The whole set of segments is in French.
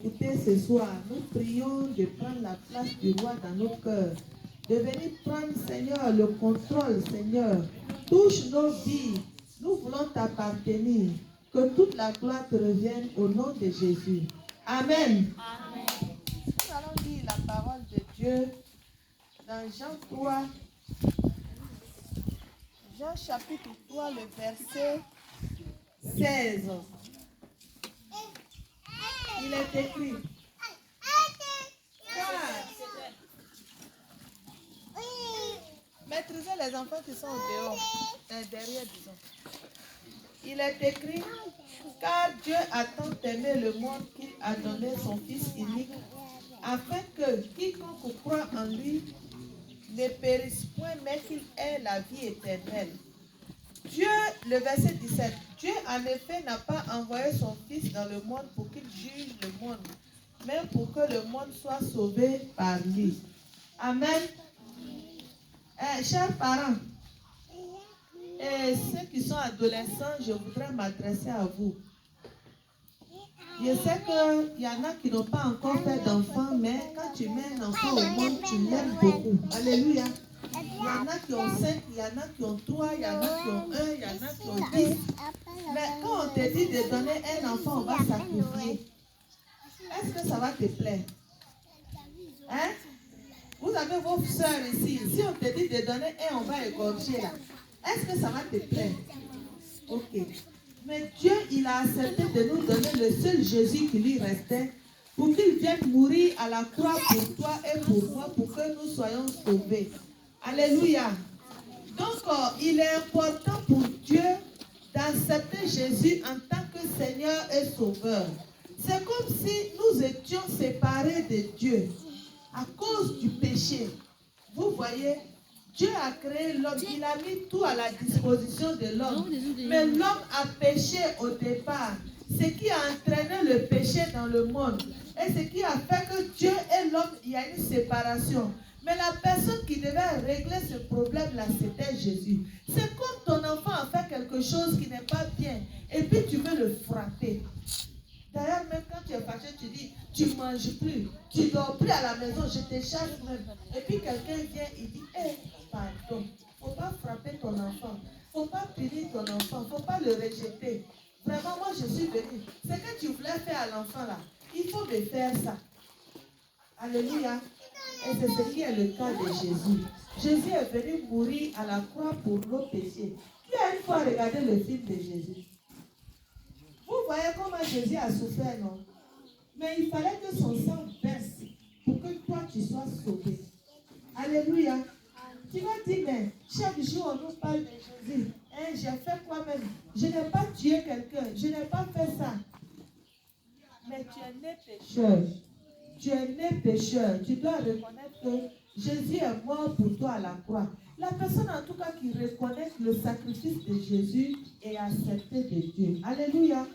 écouter ce soir, nous prions de prendre la place du roi dans nos cœurs. De venir prendre, Seigneur, le contrôle, Seigneur. Touche nos vies. Nous voulons t'appartenir. Que toute la gloire te revienne au nom de Jésus. Amen. Amen. Nous allons lire la parole de Dieu dans Jean 3. Jean chapitre 3, le verset 16. Il est écrit. Maîtrisez les enfants qui sont au dehors, derrière, disons. Il est écrit, car Dieu a tant aimé le monde qu'il a donné son Fils unique, afin que quiconque croit en lui ne périsse point, mais qu'il ait la vie éternelle. Dieu, le verset 17, Dieu en effet n'a pas envoyé son Fils dans le monde pour qu'il juge le monde, mais pour que le monde soit sauvé par lui. Amen. Chers parents, et ceux qui sont adolescents, je voudrais m'adresser à vous. Je sais qu'il y en a qui n'ont pas encore fait d'enfants, mais quand tu mets un enfant au monde, tu l'aimes beaucoup. Alléluia. Il y en a qui ont 5, il y en a qui ont 3, il y en a qui ont 1, il y en a qui ont 10. Mais quand on te dit de donner un enfant, on va sacrifier. Est-ce que ça va te plaire? Hein? Vous avez vos soeurs ici. Si on te dit de donner un, on va égorger là. Est-ce que ça va te plaire? Ok. Mais Dieu, il a accepté de nous donner le seul Jésus qui lui restait pour qu'il vienne mourir à la croix pour toi et pour moi, pour que nous soyons sauvés. Alléluia. Donc, il est important pour Dieu d'accepter Jésus en tant que Seigneur et Sauveur. C'est comme si nous étions séparés de Dieu à cause du péché. Vous voyez, Dieu a créé l'homme, il a mis tout à la disposition de l'homme. Mais l'homme a péché au départ. Ce qui a entraîné le péché dans le monde. Et ce qui a fait que Dieu et l'homme, il y a une séparation. Mais la personne qui devait régler ce problème-là, c'était Jésus. C'est comme ton enfant a fait quelque chose qui n'est pas bien. Et puis tu veux le frapper. D'ailleurs, même quand tu es fâché, tu dis, tu ne manges plus, tu ne dors plus à la maison, je te chasse même. Et puis quelqu'un vient, il dit, hé, pardon, il ne faut pas frapper ton enfant, il ne faut pas punir ton enfant, il ne faut pas le rejeter. Vraiment, moi je suis venue. Ce que tu voulais faire à l'enfant là, il faut me faire ça. Alléluia. Et c'est ce qui est le cas de Jésus. Jésus est venu mourir à la croix pour nos péchés. Qui a une fois regardé le film de Jésus? Vous voyez comment Jésus a souffert, non? Mais il fallait que son sang verse pour que toi tu sois sauvé. Alléluia. Tu vas dire, mais chaque jour on nous parle de Jésus. Hein, j'ai fait quoi même? Je n'ai pas tué quelqu'un. Je n'ai pas fait ça. Mais tu es né pécheur. Tu es né pécheur. Tu dois reconnaître que Jésus est mort pour toi à la croix. La personne en tout cas qui reconnaît le sacrifice de Jésus est acceptée de Dieu. Alléluia.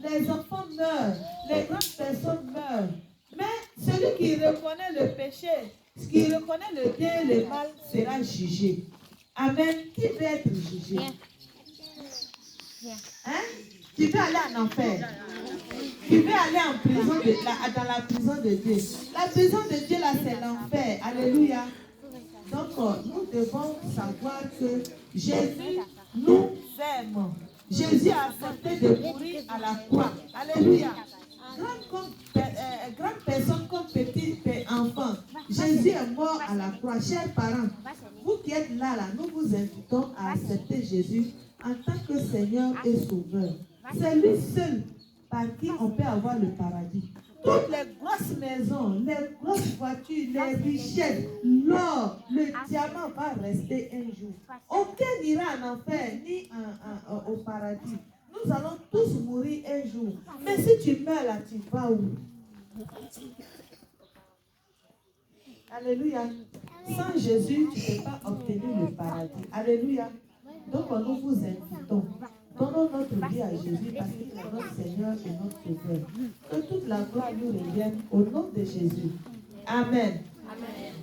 Les enfants meurent. Les grandes personnes meurent. Mais celui qui reconnaît le péché, qui reconnaît le bien et le mal sera jugé. Amen. Qui veut être jugé? Hein? Tu veux aller en enfer? Tu veux aller en prison dans la prison de Dieu? La prison de Dieu là, c'est l'enfer. Alléluia. Donc, nous devons savoir que Jésus nous aime. Jésus a accepté de mourir à la croix. Alléluia. Grande personne comme petit enfant, Jésus est mort à la croix. Chers parents, vous qui êtes là, nous vous invitons à accepter Jésus en tant que Seigneur et Sauveur. C'est lui seul par qui on peut avoir le paradis. Toutes les grosses maisons, les grosses voitures, les richesses, l'or, le diamant va rester un jour. Aucun n'ira en enfer ni au paradis. Nous allons tous mourir un jour. Mais si tu meurs là, tu vas où? Alléluia. Sans Jésus, tu ne peux pas obtenir le paradis. Alléluia. Donc nous vous invitons. Donnons notre vie à Jésus parce qu'il est notre Seigneur et notre Sauveur. Que toute la gloire nous revienne au nom de Jésus. Amen. Amen.